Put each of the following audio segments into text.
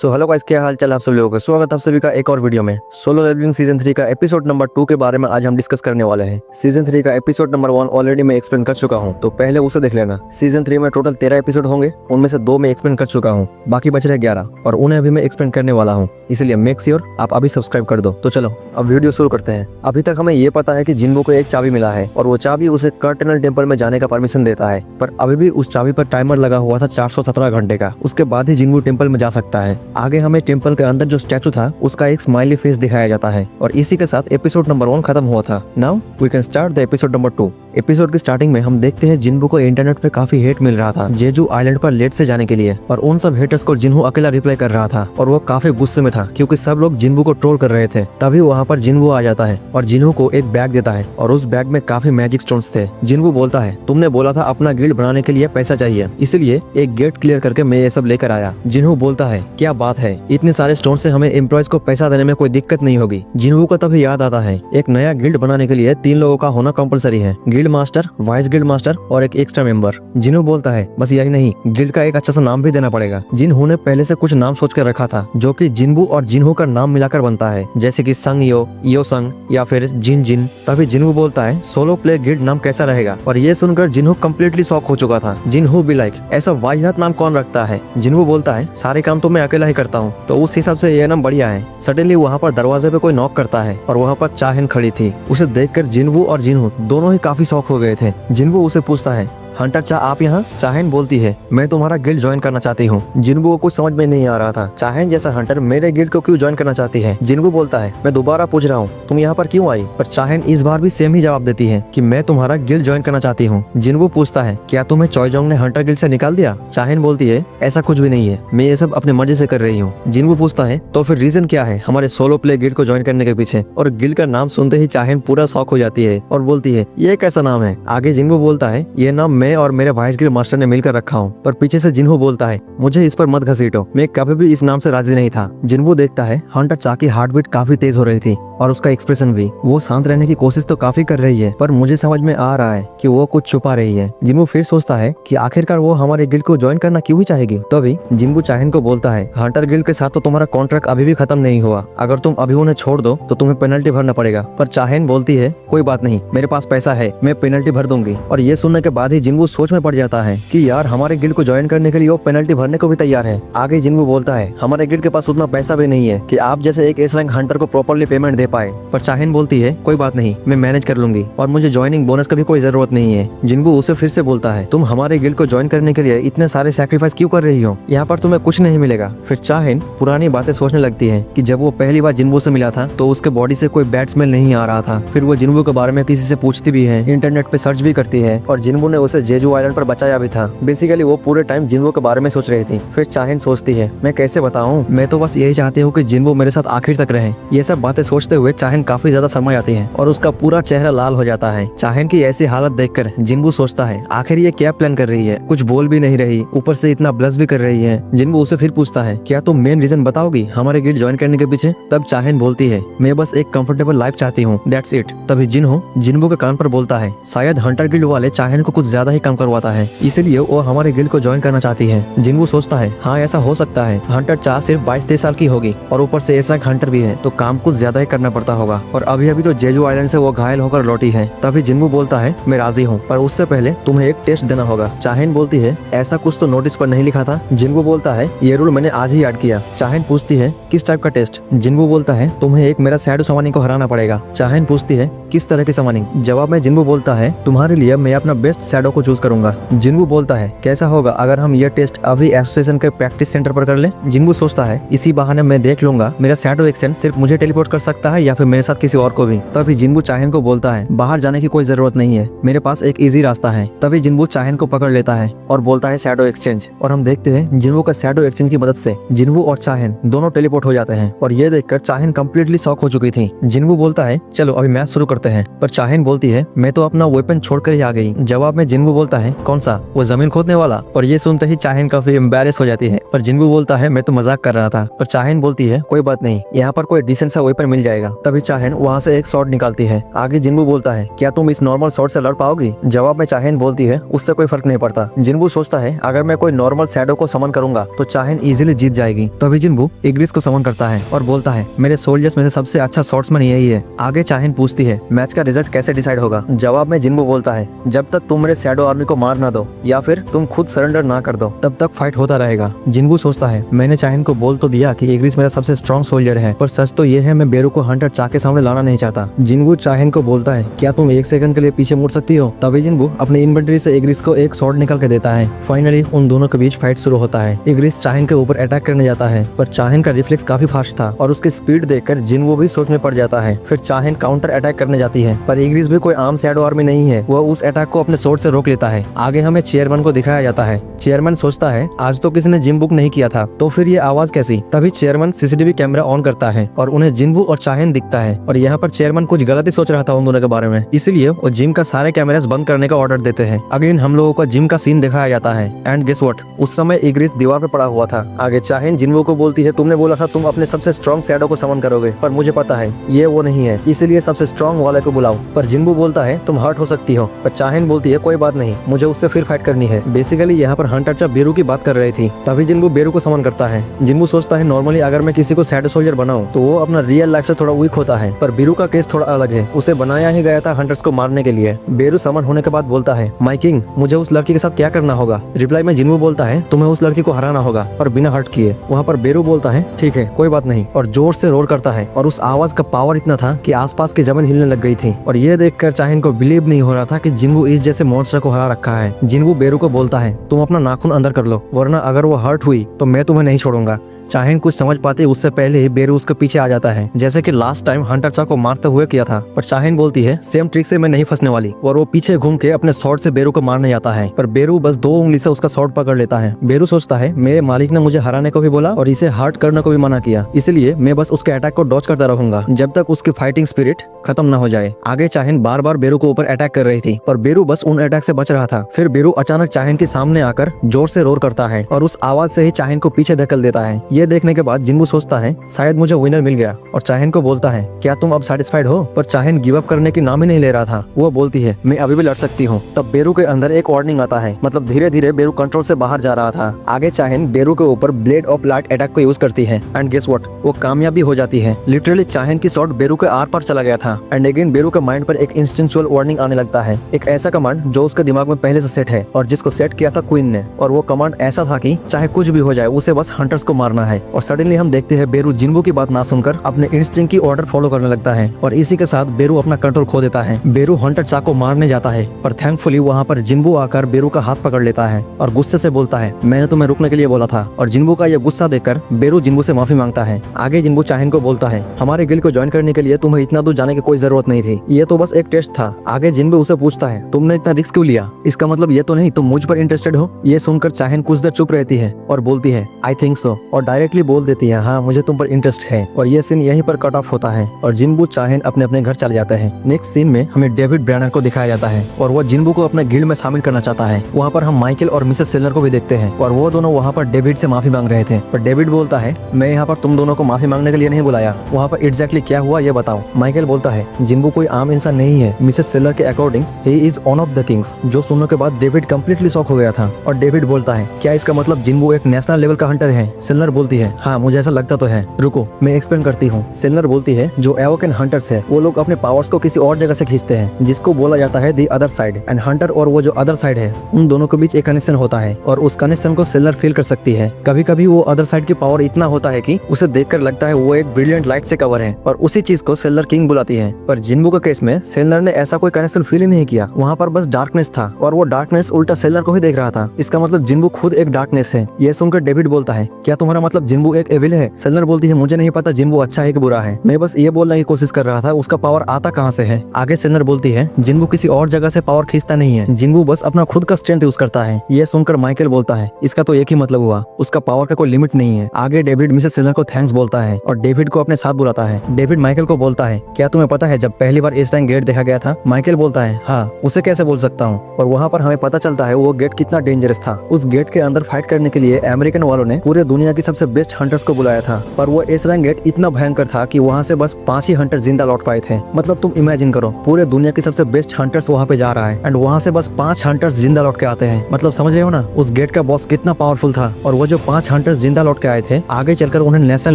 So hello guys, क्या हाल चाल आप सभी लोगों का। स्वागत है आप सभी का एक और वीडियो में। सोलो लेवलिंग सीजन 3 का एपिसोड नंबर 2 के बारे में आज हम डिस्कस करने वाले हैं। सीजन 3 का एपिसोड नंबर 1 ऑलरेडी मैं एक्सप्लेन कर चुका हूं, तो पहले उसे देख लेना। सीजन 3 में टोटल 13 एपिसोड होंगे, उनमें से 2 मैं एक्सप्लेन कर चुका हूँ, बाकी बच रहे 11 और उन्हें अभी मैं एक्सप्लेन करने वाला हूँ। इसलिए मेक श्योर आप अभी सब्सक्राइब कर दो। तो चलो अब वीडियो शुरू करते हैं। अभी तक हमें ये पता है कि जिन्बो को एक चाबी मिला है और वो चाबी उसे कर्टनल टेम्पल में जाने का परमिशन देता है, पर अभी भी उस चाबी पर टाइमर लगा हुआ था 417 घंटे का। उसके बाद ही जिन्बो टेम्पल में जा सकता है। आगे हमें टेम्पल के अंदर जो स्टैचू था उसका एक स्माइली फेस दिखाया जाता है और इसी के साथ एपिसोड नंबर 1 खत्म हुआ था। Now we can start the episode number 2। Episode की स्टार्टिंग में हम देखते हैं जिन्बो को इंटरनेट पे काफी हेट मिल रहा था जेजू आइलैंड पर लेट से जाने के लिए, और उन सब हेटर्स को जिन्हो अकेला रिप्लाई कर रहा था और वो काफी गुस्से में था क्योंकि सब लोग जिन्बो को ट्रोल कर रहे थे। तभी वहाँ पर जिन्बो आ जाता है और जिन्हो को एक बैग देता है और उस बैग में काफी मैजिक स्टोन्स थे। जिन्बो बोलता है तुमने बोला था अपना गिल्ड बनाने के लिए पैसा चाहिए, इसलिए एक गेट क्लियर करके मैं ये सब लेकर आया। जिन्हो बोलता है क्या बात है, इतने सारे स्टोन से हमें एम्प्लॉयज को पैसा देने में कोई दिक्कत नहीं होगी। जिन्हो को तभी याद आता है एक नया गिल्ड बनाने के लिए 3 लोगों का होना कंपलसरी है, guild master, vice guild master और एक एक्स्ट्रा मेंबर। जिन्हो बोलता है बस यही नहीं, गिल्ड का एक अच्छा सा नाम भी देना पड़ेगा। जिन्हो ने पहले से कुछ नाम सोच कर रखा था जो कि जिन्बो और जिन्हो का नाम मिलाकर बनता है, जैसे कि संग यो, यो संग या फिर जिन जिन। तभी जिन्हो बोलता है सोलो प्ले गिल्ड नाम कैसा रहेगा, और ये सुनकर जिन्हो कम्प्लीटली शॉक हो चुका था। जिन्हो भी लाइक ऐसा वाहियात नाम कौन रखता है। जिन्हो बोलता है सारे काम तो मैं अकेला ही करता हूँ, तो उस हिसाब से यह नाम बढ़िया है। सडनली वहाँ पर दरवाजे पे कोई नॉक करता है और वहाँ पर चाहन खड़ी थी। उसे देखकर जिन्बो और जिन्हो दोनों ही काफी शॉक हो गए थे। जिन्बो उसे पूछता है हंटर चा आप यहाँ। चाहन बोलती है मैं तुम्हारा गिल्ड ज्वाइन करना चाहती हूँ। जिन्बो को कुछ समझ में नहीं आ रहा था, चाहन जैसा हंटर मेरे गिल्ड को क्यों ज्वाइन करना चाहती है। जिन्बो बोलता है मैं दोबारा पूछ रहा हूँ तुम यहाँ पर क्यों आई, पर चाहन इस बार भी सेम ही जवाब देती है कि मैं तुम्हारा गिल्ड ज्वाइन करना चाहती हूँ। जिन्बो पूछता है क्या तुम्हें चॉयजोंग ने हंटर गिल्ड से निकाल दिया। चाहन बोलती है ऐसा कुछ भी नहीं है, मैं ये सब अपनी मर्जी से कर रही हूँ। जिन्बो पूछता है तो फिर रीजन क्या है हमारे सोलो प्ले गिल्ड को ज्वाइन करने के पीछे, और गिल्ड का नाम सुनते ही चाहन पूरा शॉक हो जाती है और बोलती है ये कैसा नाम है। आगे जिन्बो बोलता है ये नाम मैं और मेरे वाइस गिल्ड मास्टर ने मिलकर रखा हूँ, पर पीछे से जिन्हो बोलता है मुझे इस पर मत घसीटो, मैं कभी भी इस नाम से राजी नहीं था। जिन्हो देखता है हंटर चा की हार्ट बीट काफी तेज हो रही थी और उसका एक्सप्रेशन भी। वो शांत रहने की कोशिश तो काफी कर रही है, पर मुझे समझ में आ रहा है कि वो कुछ छुपा रही है। जिन्हो फिर सोचता है कि आखिरकार वो हमारे गिल्ड को ज्वाइन करना क्यों ही चाहेगी। तभी जिन्हो चाहन को बोलता है हंटर गिल्ड के साथ तो तुम्हारा कॉन्ट्रैक्ट अभी भी खत्म नहीं हुआ, अगर तुम अभी उन्हें छोड़ दो तो तुम्हें पेनल्टी भरना पड़ेगा। पर चाहन बोलती है कोई बात नहीं, मेरे पास पैसा है, मैं पेनल्टी भर दूंगी। और ये सुनने के बाद ही जिन्हो सोच में पड़ जाता है कि यार हमारे गिल्ड को ज्वाइन करने के लिए वो पेनल्टी भरने को भी तैयार है। आगे जिन्हो बोलता है हमारे गिल्ड के पास उतना पैसा भी नहीं है कि आप जैसे एक एस रैंक हंटर को प्रॉपर्ली पेमेंट दे पाए। पर चाहन बोलती है कोई बात नहीं, मैं मैनेज कर लूंगी और मुझे ज्वाइनिंग बोनस का भी कोई जरूरत नहीं है। जिन्बो उसे फिर से बोलता है तुम हमारे गिल्ड को ज्वाइन करने के लिए इतने सारे सैक्रिफाइस क्यों कर रही हो, यहाँ पर तुम्हें कुछ नहीं मिलेगा। फिर चाहन पुरानी बातें सोचने लगती है कि जब वो पहली बार जिन्बो से मिला था तो उसके बॉडी से कोई बैड स्मेल नहीं आ रहा था। फिर वो जिन्बो के बारे में किसी से पूछती भी है, इंटरनेट पे सर्च भी करती है, और जिन्बो ने उसे जेजू आइलैंड पर बचाया भी था। बेसिकली वो पूरे टाइम जिन्बो के बारे में सोच रही थी। फिर चाहन सोचती है मैं कैसे बताऊं, मैं तो बस यही चाहती हूँ कि जिन्बो मेरे साथ आखिर तक रहे। ये सब बातें सोचते हुए चाहन काफी ज्यादा समय आती है और उसका पूरा चेहरा लाल हो जाता है। चाहन की ऐसी हालत देखकर जिन्बो सोचता है आखिर ये क्या प्लान कर रही है, कुछ बोल भी नहीं रही, ऊपर से इतना ब्लश भी कर रही है। जिन्बो उसे फिर पूछता है क्या तुम मेन रीजन बताओगी हमारे गिल्ड ज्वाइन करने के पीछे। तब चाहन बोलती है मैं बस एक कंफर्टेबल लाइफ चाहती हूँ, दैट्स इट। तभी जिन्बो के कान पर बोलता है शायद हंटर गिल्ड वाले चाहन को कुछ ज्यादा ही काम करवाता है, इसलिए वो हमारे गिल्ड को ज्वाइन करना चाहती है। जिन्बो सोचता है हाँ ऐसा हो सकता है, हंटर चा सिर्फ 22-23 साल की होगी और ऊपर से ऐसा हंटर भी है, तो काम कुछ ज्यादा ही करना पड़ता होगा, और अभी अभी तो जेजू आइलैंड से वो घायल होकर लौटी है। तभी जिन्बो बोलता है मैं राजी हूँ, पर उससे पहले तुम्हें एक टेस्ट देना होगा। चाहन बोलती है ऐसा कुछ तो नोटिस पर नहीं लिखा था। जिन्बो बोलता है ये रूल मैंने आज ही ऐड किया। चाहन पूछती है किस टाइप का टेस्ट। जिन्बो बोलता है तुम्हें एक मेरा शैडो समनिंग को हराना पड़ेगा। चाहन पूछती है किस तरह की समनिंग। जवाब में जिन्बो बोलता है तुम्हारे लिए मैं अपना बेस्ट शैडो को चूज करूंगा। जिन्बो बोलता है कैसा होगा अगर हम ये टेस्ट अभी एसोसिएशन के प्रैक्टिस सेंटर पर कर ले। जिन्बो सोचता है इसी बहाने मैं देख लूंगा मेरा शैडो एक्सचेंज सिर्फ मुझे टेलीपोर्ट कर सकता है या फिर मेरे साथ किसी और को भी। तभी जिन्बो चाहन को बोलता है बाहर जाने की कोई जरूरत नहीं है, मेरे पास एक इजी रास्ता है। तभी जिन्बो चाहन को पकड़ लेता है और बोलता है शैडो एक्सचेंज, और हम देखते हैं जिन्बो का शैडो एक्सचेंज की मदद से जिन्बो और चाहन दोनों टेलीपोर्ट हो जाते हैं। और ये देखकर चाहन कम्प्लीटली शॉक हो चुकी थी। जिन्बो बोलता है चलो अभी मैच शुरू करते हैं, पर चाहन बोलती है मैं तो अपना वेपन छोड़कर ही आ गई। जवाब में जिन्बो बोलता है कौन सा, वो जमीन खोदने वाला। और ये सुनते ही चाहन काफी एम्बैरेस हो जाती है, पर जिन्बो बोलता है मैं तो मजाक कर रहा था। पर चाहन बोलती है कोई बात नहीं, यहाँ पर कोई डिसेंट सा वेपन मिल जाएगा। जाएगा। तभी चाहेन वहाँ से एक शॉट निकालती है। आगे जिन्बू बोलता है, क्या तुम इस नॉर्मल शॉट से लड़ पाओगी? जवाब में चाहेन बोलती है, उससे कोई फर्क नहीं पड़ता। जिन्बू सोचता है अगर मैं कोई नॉर्मल शैडो को समन करूंगा तो चाहेन इजीली जीत जाएगी। तभी जिन्बू इग्रिस को समन करता है और बोलता है, मेरे सोल्जर्स में से सबसे अच्छा शॉट्समैन यही है। आगे चाहेन पूछती है, मैच का रिजल्ट कैसे डिसाइड होगा? जवाब में जिन्बू बोलता है, जब तक तुम मेरे शैडो आर्मी को मार ना दो या फिर तुम खुद सरेंडर ना कर दो तब तक फाइट होता रहेगा। जिन्बू सोचता है, मैंने चाहेन को बोल तो दिया कि इग्रिस मेरा सबसे स्ट्रॉन्ग सोल्जर है, पर सच तो ये है मैं बेरू को हंटर चा के सामने लाना नहीं चाहता। जिन्बू चाहेन को बोलता है, क्या तुम एक सेकंड के लिए पीछे मुड़ सकती हो? तभी जिन्बू अपनी इन्वेंटरी से इग्रिस को एक शॉट निकाल के देता है। फाइनली उन दोनों के बीच फाइट शुरू होता है। इग्रिस चाहेन के ऊपर अटैक करने जाता है, पर चाहेन का रिफ्लेक्स काफी फास्ट था और उसकी स्पीड देखकर जिन्बू भी सोच में पड़ जाता है। फिर चाहेन काउंटर अटैक करने जाती है, पर इग्रिस भी कोई आम शैडो आर्मी नहीं है, वह उस अटैक को अपने स्वॉर्ड से रोक लेता है। आगे हमें चेयरमैन को दिखाया जाता है। चेयरमैन सोचता है, आज तो किसी ने जिम बुक नहीं किया था, तो फिर ये आवाज कैसी? तभी चेयरमैन सीसीटीवी कैमरा ऑन करता है और उन्हें जिन्बू और चाहेन दिखता है। और यहाँ पर चेयरमैन कुछ गलत ही सोच रहा था उन दोनों के बारे में, इसलिए वो जिम का सारे कैमरास बंद करने का ऑर्डर देते हैं। अगेन हम लोगों को जिम का सीन दिखाया जाता है। एंड गेस व्हाट, उस समय इग्रिस दीवार पे पड़ा हुआ था। आगे चाहेन जिन्बू को बोलती है, तुमने बोला था तुम अपने सबसे स्ट्रॉन्ग शैडो को समन करोगे, पर मुझे पता है ये वो नहीं है, इसीलिए सबसे स्ट्रॉन्ग वाले को बुलाओ। पर जिन्बू बोलता है, तुम हर्ट हो सकती हो, पर चाहेन बोलती है, कोई बात नहीं, मुझे उससे फिर फाइट करनी है। बेसिकली यहाँ पर हंटर चा बेरू की बात कर रही थी। तभी जिन्बू बेरू को समन करता है। जिन्बू सोचता है, नॉर्मली अगर मैं किसी को शैडो सोल्जर बनाऊं तो वो अपना रियल लाइफ से थोड़ा वीक होता है, पर बेरू का केस थोड़ा अलग है। उसे बनाया ही गया था हंटर्स को मारने के लिए। बेरू समन होने के बाद बोलता है, माय किंग, मुझे उस लड़की के साथ क्या करना होगा? रिप्लाई में जिन्बू बोलता है, तुम्हें उस लड़की को हराना होगा, पर बिना हर्ट किए। वहाँ पर बेरू बोलता है, ठीक है, कोई बात नहीं, और जोर से रोर करता है। और उस आवाज का पावर इतना था कि आसपास की जमीन हिलने लग गई थी। और ये देखकर चाहेन को बिलीव नहीं हो रहा था कि जिन्बू इस जैसे मॉन्स्टर को हरा रखा है। जिन्बू बेरू को बोलता है, तुम अपना नाखून अंदर कर लो, वरना अगर वो हर्ट हुई तो मैं तुम्हें नहीं छोड़ूंगा। चाहेन कुछ समझ पाते उससे पहले ही बेरू उसके पीछे आ जाता है, जैसे कि लास्ट टाइम हंटर चा को मारते हुए किया था। पर चाहेन बोलती है, सेम ट्रिक से मैं नहीं फंसने वाली, और वो पीछे घूम के अपने शॉर्ट से बेरू को मारने जाता है। पर बेरू बस 2 उंगली से उसका शॉर्ट पकड़ लेता है। बेरू सोचता है, मेरे मालिक ने मुझे हराने को भी बोला और इसे हर्ट करने को भी मना किया, इसलिए मैं बस उसके अटैक को डॉज करता रहूंगा जब तक उसकी फाइटिंग स्पिरिट खत्म न हो जाए। आगे चाहेन बार बार बेरू को ऊपर अटैक कर रही थी, पर बेरू बस उन अटैक से बच रहा था। फिर बेरू अचानक चाहेन के सामने आकर जोर से रोर करता है और उस आवाज से ही चाहेन को पीछे धकेल देता है। ये देखने के बाद जिन्बू सोचता है, शायद मुझे विनर मिल गया, और चाहेन को बोलता है, क्या तुम अब सैटिस्फाइड हो? पर चाहेन गिव अप करने की नाम ही नहीं ले रहा था। वो बोलती है, मैं अभी भी लड़ सकती हूँ। तब बेरू के अंदर एक वार्निंग आता है, मतलब धीरे धीरे बेरू कंट्रोल से बाहर जा रहा था। आगे चाहेन बेरू के ऊपर ब्लेड ऑफ लाइट अटैक को यूज करती है एंड गेस व्हाट, वो कामयाबी हो जाती है। लिटरली चाहेन की शॉट बेरू के आर पार चला गया था। एंड अगेन बेरू के माइंड पर एक इंस्टिंक्चुअल वार्निंग आने लगता है, एक ऐसा कमांड जो उसके दिमाग में पहले से सेट है और जिसको सेट किया था क्वीन ने। और वो कमांड ऐसा था कि चाहे कुछ भी हो जाए उसे बस हंटर्स को मारना है। और सडनली हम देखते हैं बेरू जिन्बू की बात ना सुनकर अपने इंस्टिंक्ट की ऑर्डर फॉलो करने लगता है, और इसी के साथ बेरू अपना कंट्रोल खो देता है। बेरू हंटर चा को मारने जाता है, पर थैंकफुली वहाँ पर जिन्बू आकर बेरू का हाथ पकड़ लेता है और गुस्से से बोलता है, मैंने तुम्हें रुकने के लिए बोला था। और जिन्बू का यह गुस्सा देखकर बेरू जिन्बू से माफी मांगता है। आगे जिन्बू चाहेन को बोलता है, हमारे गिल्ड को ज्वाइन करने के लिए तुम्हें इतना दूर जाने की कोई जरूरत नहीं थी, ये तो बस एक टेस्ट था। आगे जिन्बू उसे पूछता है, तुमने इतना रिस्क क्यों लिया? इसका मतलब ये तो नहीं तुम मुझ पर इंटरेस्टेड हो? ये सुनकर चाहेन कुछ देर चुप रहती है और बोलती है, आई थिंक सो, और डायरेक्टली बोल देती है, हाँ मुझे तुम पर इंटरेस्ट है। और ये सीन यहीं पर कट ऑफ होता है और जिन्बू चाहेन अपने अपने घर चले जाते हैं। नेक्स्ट सीन में हमें डेविड ब्रैनर को दिखाया जाता है और वो जिन्बू को अपने गिल्ड में शामिल करना चाहता है। वहाँ पर हम माइकल और मिसेस सेलर को भी देखते हैं और वो दोनों वहाँ पर डेविड से माफी मांग रहे थे। पर डेविड बोलता है, मैं यहाँ पर तुम दोनों को माफी मांगने के लिए नहीं बुलाया, वहाँ पर एग्जैक्टली क्या हुआ ये बताओ। माइकल बोलता है, जिन्बू कोई आम इंसान नहीं है, मिसेस सेलर के according he is one of the Kings. जो सुनने के बाद डेविड कम्प्लीटली शॉक हो गया था। और डेविड बोलता है, क्या इसका मतलब जिन्बू एक नेशनल लेवल का हंटर है? सेलर बोलती है, हाँ मुझे ऐसा लगता तो है, रुको मैं एक्सप्लेन करती हूँ। सेलर बोलती है, जो एवोकन हंटर्स है वो लोग अपने पावर्स को किसी और जगह से खींचते हैं जिसको बोला जाता है the other side. And Hunter और वो जो अदर साइड है उन दोनों के बीच एक कनेक्शन होता है और उस कनेक्शन को सेलर फील कर सकती है। कभी कभी वो अदर साइड की पावर इतना होता है कि उसे देखकर लगता है वो एक ब्रिलियंट लाइट से कवर है और उसी चीज को सेलर किंग बुलाती है। पर जिन्बू के केस में सेलर ने ऐसा कोई कनेक्शन फील ही नहीं किया, वहाँ पर बस डार्कनेस था और वो डार्कनेस उल्टा सेलर को ही देख रहा था। इसका मतलब जिन्बू खुद एक डार्कनेस है। ये सुनकर डेविड बोलता है, क्या तुम्हारा मतलब जिन्बू एक एविल है? सेलर बोलती है, मुझे नहीं पता जिन्बू अच्छा है कि बुरा है, मैं बस ये बोलने की कोशिश कर रहा था उसका पावर आता कहाँ से है। आगे सेलर बोलती है, जिन्बू किसी और जगह से पावर खींचता नहीं है, जिन्बू बस अपना खुद का स्ट्रेंथ यूज करता है। ये सुनकर माइकल बोलता है, इसका तो एक ही मतलब हुआ, उसका पावर का कोई लिमिट नहीं है। आगे डेविड मिसेस सेलर को थैंक्स बोलता है और डेविड को अपने साथ बुलाता है। डेविड माइकल को बोलता है, क्या तुम्हें पता है जब पहली बार इस टाइम गेट देखा गया था? माइकल बोलता है, हाँ, उसे कैसे बोल सकता हूँ। और वहाँ पर हमें पता चलता है वो गेट कितना डेंजरस था। उस गेट के अंदर फाइट करने के लिए अमेरिकन वालों ने पूरे दुनिया की सबसे सबसे बेस्ट हंटर्स को बुलाया था, पर वो एस रैंक गेट इतना भयंकर था कि वहाँ से बस 5 ही हंटर जिंदा लौट पाए थे। मतलब तुम इमेजिन करो, पूरे दुनिया की सबसे बेस्ट हंटर्स वहाँ पे जा रहा है एंड वहाँ से बस 5 हंटर्स जिंदा लौट के आते हैं। मतलब समझ रहे हो ना, उस गेट का बॉस कितना पावरफुल था। और वो जो 5 हंटर्स जिंदा लौट के आए थे, आगे चलकर उन्हें नेशनल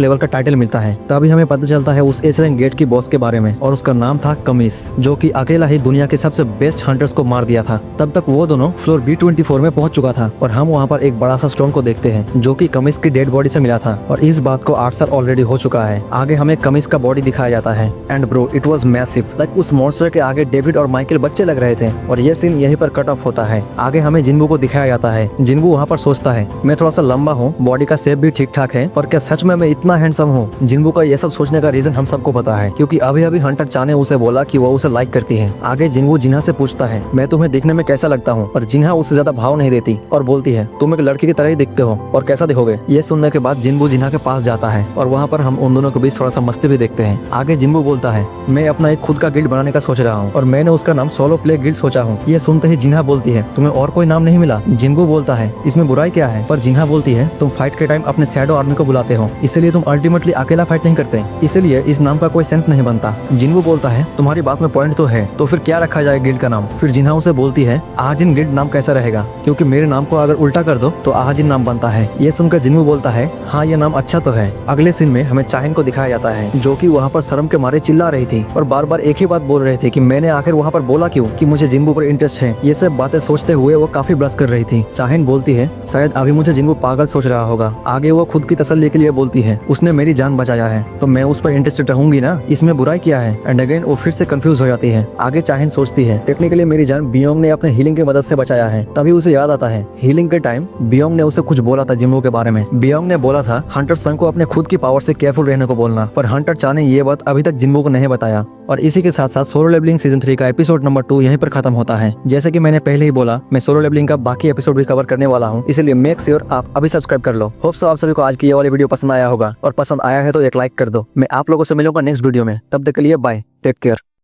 लेवल का टाइटल मिलता है। तभी हमें पता चलता है उस एस रैंक गेट की बॉस के बारे में, और उसका नाम था कमिस, जो कि अकेला ही दुनिया के सबसे बेस्ट हंटर्स को मार दिया था। तब तक वो दोनों फ्लोर B24 में पहुंच चुका था और हम वहाँ पर एक बड़ा सा स्टोन को देखते हैं जो कि कमिस की डेड बॉडी से मिला था। और इस बात को 8 साल ऑलरेडी हो चुका है। आगे हमें कमिस का बॉडी दिखाया जाता है and bro it was massive. Like उस मॉन्स्टर के आगे डेविड और माइकल बच्चे लग रहे थे। और ये सीन यहीं पर कट ऑफ होता है। आगे हमें जिन्बू को दिखाया जाता है। जिन्बू वहाँ पर सोचता है, मैं थोड़ा सा लंबा हूँ, बॉडी का शेप भी ठीक ठाक है, पर क्या सच में मैं इतना हैंडसम हूँ? जिन्बू का ये सब सोचने का रीजन हम सबको पता है, क्योंकि अभी अभी हंटर चा ने उसे बोला कि वो उसे लाइक करती है। आगे जिन्बू जिन्हा से पूछता है, मैं तुम्हें दिखने में कैसा लगता हूँ? और जिन्हा उससे ज्यादा भाव नहीं देती और बोलती है, तुम एक लड़की की तरह ही दिखते हो और कैसा दिखोगे? ये सुनने के बाद जिन्बू जिन्हा के पास जाता है और वहाँ पर हम उन दोनों के बीच थोड़ा सा मस्ती भी देखते हैं। आगे जिन्बू बोलता है, मैं अपना एक खुद का गिल्ड बनाने का सोच रहा हूँ और मैंने उसका नाम सोलो प्ले गिल्ड सोचा हूँ। ये सुनते ही जिन्हा बोलती है, तुम्हें और कोई नाम नहीं मिला? जिन्बू बोलता है, इसमें बुराई क्या है? पर जिन्हा बोलती है, तुम फाइट के टाइम अपने शैडो आर्मी को बुलाते हो, इसलिए तुम अल्टीमेटली अकेला फाइट नहीं करते, इसलिए इस नाम का कोई सेंस नहीं बनता। जिन्बू बोलता है, तुम्हारी बात में पॉइंट तो है, तो फिर क्या रखा जाए गिल्ड का नाम? फिर जिन्हा उसे बोलती है, आजिन गिल्ड नाम कैसा रहेगा? क्योंकि मेरे नाम को अगर उल्टा कर दो तो आजिन नाम बनता है। ये सुनकर जिन्बू बोलता है, हाँ ये नाम अच्छा तो है। अगले सीन में हमें चाहिन को दिखाया जाता है, जो कि वहाँ पर शर्म के मारे चिल्ला रही थी और बार बार एक ही बात बोल रहे थे कि मैंने आखिर वहाँ पर बोला क्यों कि मुझे जिन्बू पर इंटरेस्ट है। ये सब बातें सोचते हुए वो काफी ब्लश कर रही थी। चाहिन बोलती है, शायद अभी मुझे जिन्बू पागल सोच रहा होगा। आगे वो खुद की तसल्ली के लिए बोलती है, उसने मेरी जान बचाया है तो मैं उस पर इंटरेस्टेड रहूंगी ना, इसमें बुराई क्या है? एंड अगेन वो फिर से कंफ्यूज हो जाती है। आगे चाहिन सोचती है, टेक्निकली मेरी जान बियोंग ने अपने हीलिंग की मदद से बचाया है। तभी उसे याद आता है, हीलिंग के टाइम बियोंग ने उसे कुछ बोला था जिन्बू के बारे में। बियोंग ने बोला था हंटर संग को अपने खुद की पावर से केयरफुल रहने को बोलना, पर हंटर चा ने ये बात अभी तक जिन्बू को नहीं बताया। और इसी के साथ साथ सोलो लेवलिंग सीजन 3 का एपिसोड नंबर 2 यहीं पर खत्म होता है। जैसे कि मैंने पहले ही बोला, मैं सोलो लेवलिंग का बाकी एपिसोड भी कवर करने वाला हूँ, इसलिए मेक श्योर आप अभी सब्सक्राइब कर लो। होप सो आप सभी को आज की ये वाली वीडियो पसंद आया होगा, और पसंद आया है तो एक लाइक कर दो। मैं आप लोगों से मिलूंगा नेक्स्ट वीडियो में, तब तक के लिए बाय, टेक केयर।